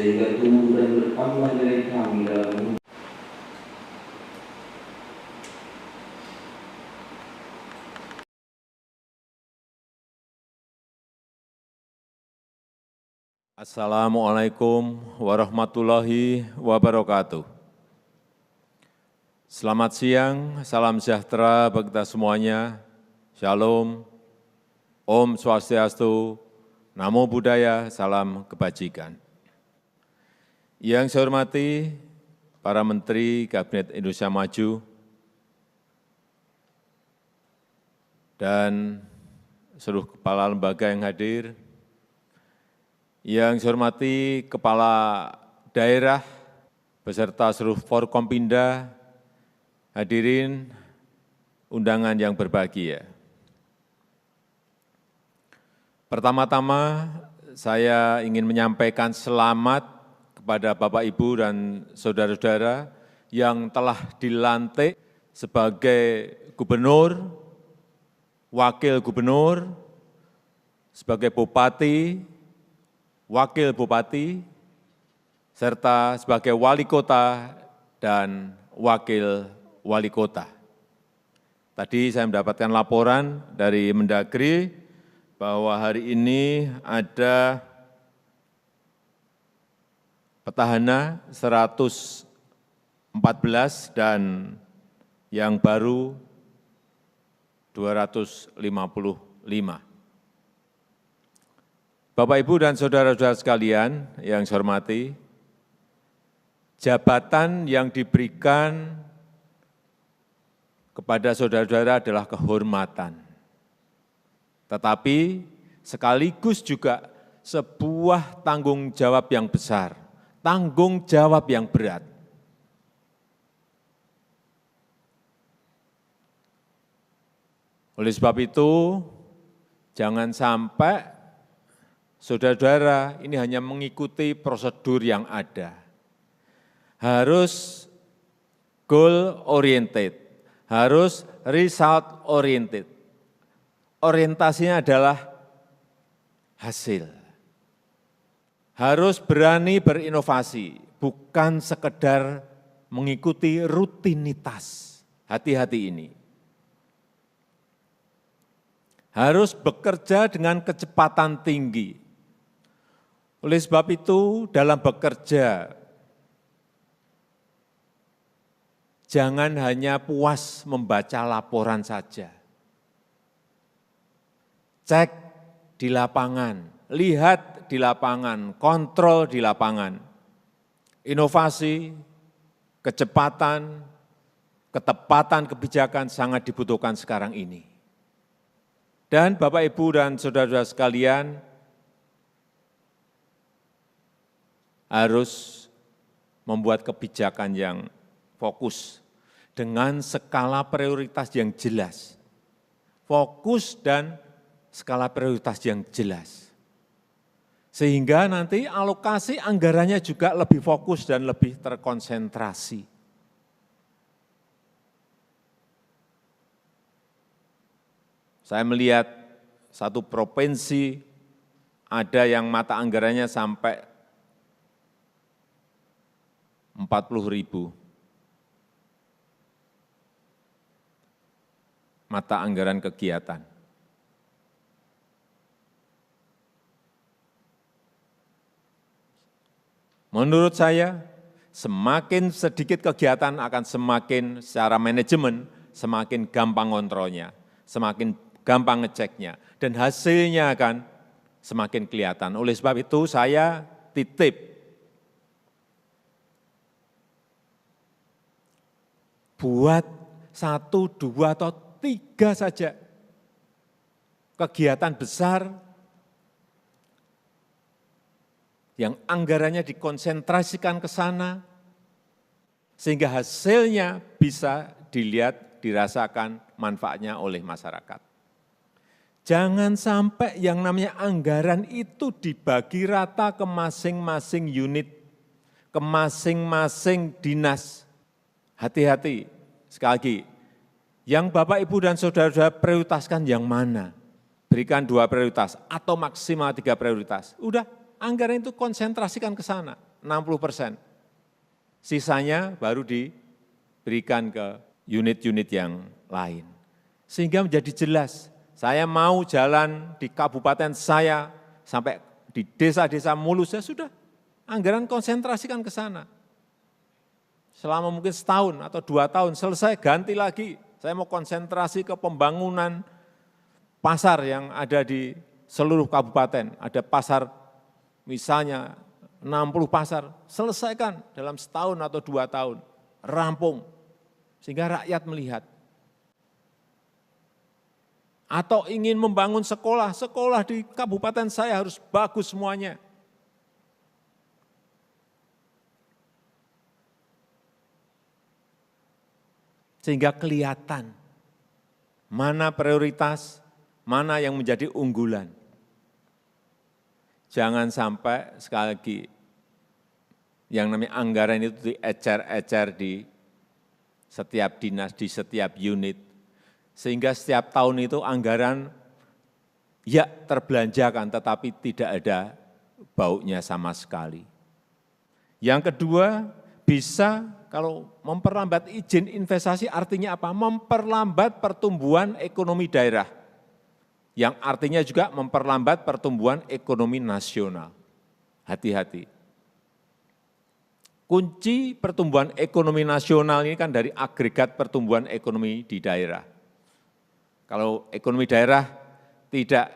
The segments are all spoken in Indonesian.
sehingga tumbuh dan bertambah nilai kami dalam Assalamualaikum warahmatullahi wabarakatuh. Selamat siang, salam sejahtera bagi kita semuanya. Shalom, Om Swastiastu, Namo Buddhaya, salam kebajikan. Yang saya hormati para Menteri Kabinet Indonesia Maju dan seluruh kepala lembaga yang hadir, yang saya hormati Kepala Daerah beserta seluruh Forkompinda, hadirin undangan yang berbahagia. Pertama-tama saya ingin menyampaikan selamat kepada Bapak, Ibu, dan saudara-saudara yang telah dilantik sebagai gubernur, wakil gubernur, sebagai bupati, wakil bupati, serta sebagai wali kota dan wakil wali kota. Tadi saya mendapatkan laporan dari Mendagri bahwa hari ini ada petahana 114 dan yang baru 255. Bapak, Ibu, dan saudara-saudara sekalian yang saya hormati, jabatan yang diberikan kepada saudara-saudara adalah kehormatan, tetapi sekaligus juga sebuah tanggung jawab yang besar, tanggung jawab yang berat. Oleh sebab itu, jangan sampai saudara-saudara ini hanya mengikuti prosedur yang ada. Harus goal oriented, harus result oriented. Orientasinya adalah hasil. Harus berani berinovasi, bukan sekedar mengikuti rutinitas. Hati-hati ini. Harus bekerja dengan kecepatan tinggi. Oleh sebab itu, dalam bekerja, jangan hanya puas membaca laporan saja. Cek di lapangan, lihat di lapangan, kontrol di lapangan. Inovasi, kecepatan, ketepatan kebijakan sangat dibutuhkan sekarang ini. Dan Bapak, Ibu, dan saudara-saudara sekalian, harus membuat kebijakan yang fokus dengan skala prioritas yang jelas. Fokus dan skala prioritas yang jelas. Sehingga nanti alokasi anggarannya juga lebih fokus dan lebih terkonsentrasi. Saya melihat satu provinsi ada yang mata anggarannya sampai 40.000 mata anggaran kegiatan. Menurut saya, semakin sedikit kegiatan akan semakin secara manajemen, semakin gampang kontrolnya, semakin gampang ngeceknya, dan hasilnya akan semakin kelihatan. Oleh sebab itu saya titip buat 1, 2, atau 3 saja kegiatan besar yang anggarannya dikonsentrasikan ke sana, sehingga hasilnya bisa dilihat, dirasakan manfaatnya oleh masyarakat. Jangan sampai yang namanya anggaran itu dibagi rata ke masing-masing unit, ke masing-masing dinas. Hati-hati, sekali lagi, yang Bapak, Ibu, dan saudara-saudara prioritaskan yang mana? Berikan 2 prioritas atau maksimal 3 prioritas. Udah, anggaran itu konsentrasikan ke sana. 60%. Sisanya baru diberikan ke unit-unit yang lain. Sehingga menjadi jelas, saya mau jalan di kabupaten saya sampai di desa-desa mulus, saya sudah anggaran konsentrasikan ke sana. Selama mungkin setahun atau 2 tahun, selesai ganti lagi. Saya mau konsentrasi ke pembangunan pasar yang ada di seluruh kabupaten. Ada pasar misalnya 60 pasar, selesaikan dalam setahun atau 2 tahun, rampung, sehingga rakyat melihat. Atau ingin membangun sekolah, sekolah di kabupaten saya harus bagus semuanya. Sehingga kelihatan mana prioritas, mana yang menjadi unggulan. Jangan sampai sekali lagi yang namanya anggaran itu diecer-ecer di setiap dinas, di setiap unit. Sehingga setiap tahun itu anggaran ya terbelanjakan, tetapi tidak ada baunya sama sekali. Yang kedua, bisa kalau memperlambat izin investasi artinya apa? Memperlambat pertumbuhan ekonomi daerah, yang artinya juga memperlambat pertumbuhan ekonomi nasional. Hati-hati. Kunci pertumbuhan ekonomi nasional ini kan dari agregat pertumbuhan ekonomi di daerah. Kalau ekonomi daerah tidak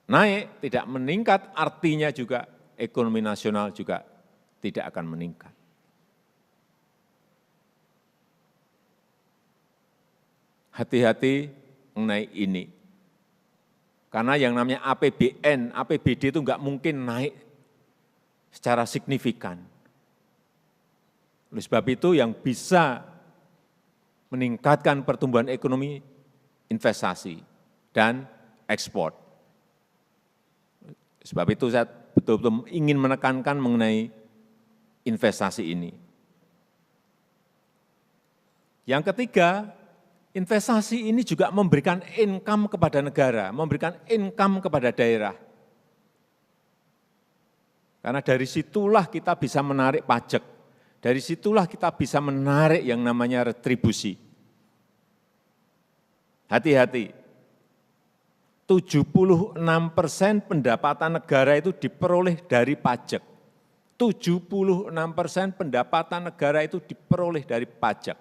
naik, tidak meningkat, artinya juga ekonomi nasional juga tidak akan meningkat. Hati-hati mengenai ini. Karena yang namanya APBN, APBD itu enggak mungkin naik secara signifikan. Oleh sebab itu yang bisa meningkatkan pertumbuhan ekonomi, investasi dan ekspor. Sebab itu saya betul-betul ingin menekankan mengenai investasi ini. Yang ketiga, investasi ini juga memberikan income kepada negara, memberikan income kepada daerah. Karena dari situlah kita bisa menarik pajak, dari situlah kita bisa menarik yang namanya retribusi. Hati-hati, 76% pendapatan negara itu diperoleh dari pajak. 76% pendapatan negara itu diperoleh dari pajak.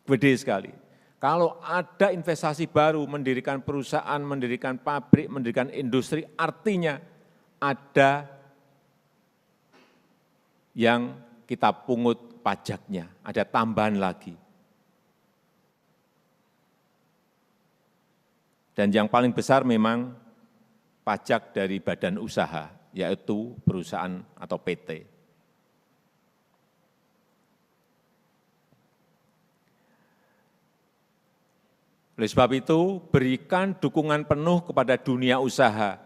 Gede sekali. Kalau ada investasi baru, mendirikan perusahaan, mendirikan pabrik, mendirikan industri, artinya ada yang kita pungut pajaknya, ada tambahan lagi. Dan yang paling besar memang pajak dari badan usaha, yaitu perusahaan atau PT. Oleh sebab itu, berikan dukungan penuh kepada dunia usaha.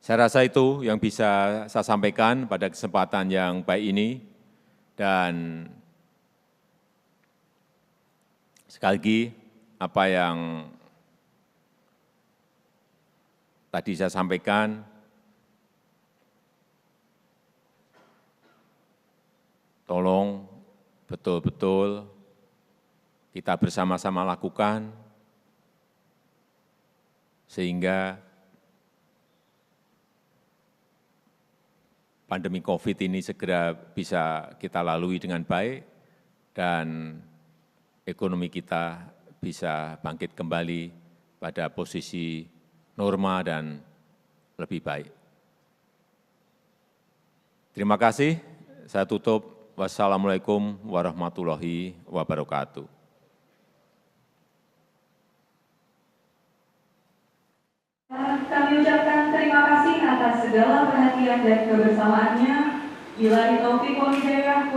Saya rasa itu yang bisa saya sampaikan pada kesempatan yang baik ini. Dan sekali lagi, apa yang tadi saya sampaikan, tolong betul-betul kita bersama-sama lakukan, sehingga pandemi COVID ini segera bisa kita lalui dengan baik, dan ekonomi kita bisa bangkit kembali pada posisi normal dan lebih baik. Terima kasih, saya tutup. Wassalamualaikum warahmatullahi wabarakatuh. Kami ucapkan terima kasih atas segala perhatian dan kebersamaannya. Bila taufik wal hidayah,